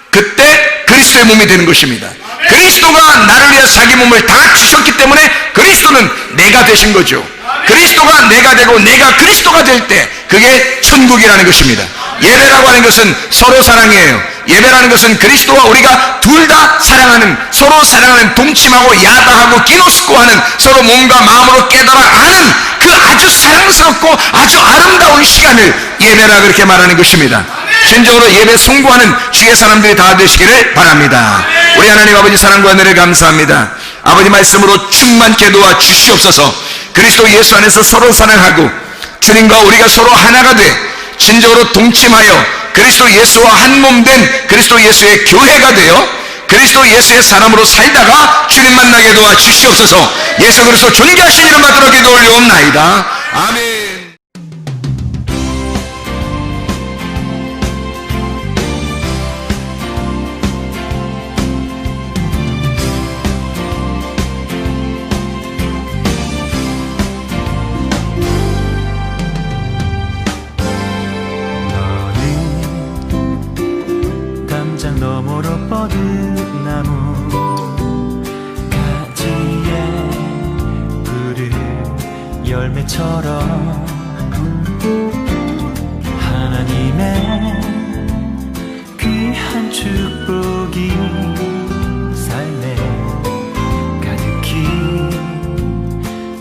그때 그리스도의 몸이 되는 것입니다. 그리스도가 나를 위해 자기 몸을 다 주셨기 때문에 그리스도는 내가 되신 거죠. 그리스도가 내가 되고 내가 그리스도가 될 때 그게 천국이라는 것입니다. 예배라고 하는 것은 서로 사랑이에요. 예배라는 것은 그리스도와 우리가 둘 다 사랑하는 서로 사랑하는, 동침하고 야다하고 기노스코하는, 서로 몸과 마음으로 깨달아 아는 그 아주 사랑스럽고 아주 아름다운 시간을 예배라 그렇게 말하는 것입니다. 진정으로 예배 송구하는 주의 사람들이 다 되시기를 바랍니다. 우리 하나님 아버지 사랑과 은혜를 감사합니다. 아버지 말씀으로 충만케 도와 주시옵소서. 그리스도 예수 안에서 서로 사랑하고 주님과 우리가 서로 하나가 돼 진정으로 동침하여 그리스도 예수와 한 몸 된 그리스도 예수의 교회가 되어 그리스도 예수의 사람으로 살다가 주님 만나게 도와 주시옵소서. 예수 그리스도 존귀하신 이름 받들어 기도 올려옵나이다. 아멘. 너머로 뻗은 나무 가지에 푸른 열매처럼 하나님의 귀한 축복이 삶에 가득히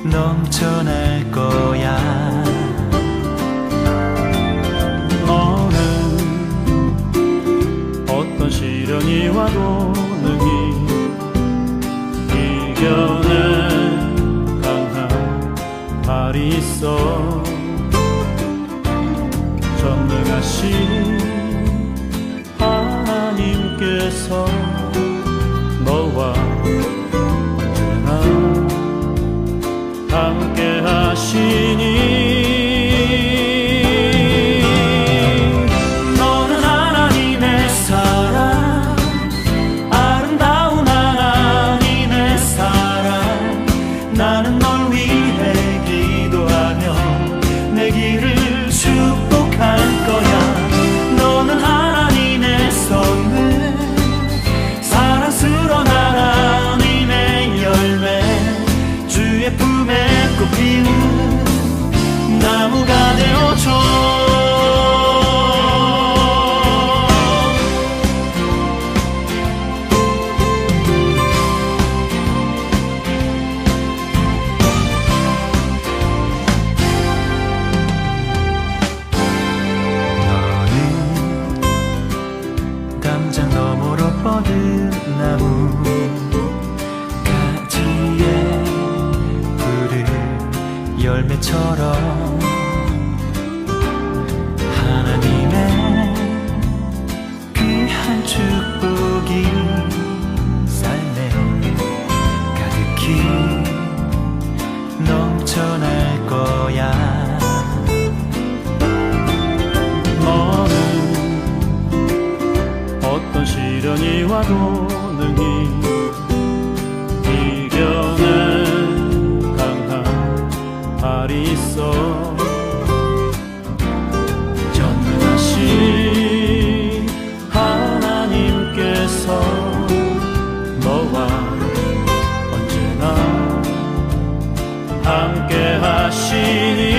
넘쳐날 거야. 시련이 와도 능히 이겨낸 강한 발이 있어. 전능하신 하나님께서 너와 언제나 함께 하시니 나무가 되어줘. 너는 담장 너머로 뻗은 나무 가지에 푸른 열매처럼 하나님의 귀한 축복이 삶에 가득히 넘쳐날 거야. 너는 어떤 시련이 와도 능히 이겨낸 강한 발이 있어. 전능하신 하나님께서 너와 언제나 함께 하시니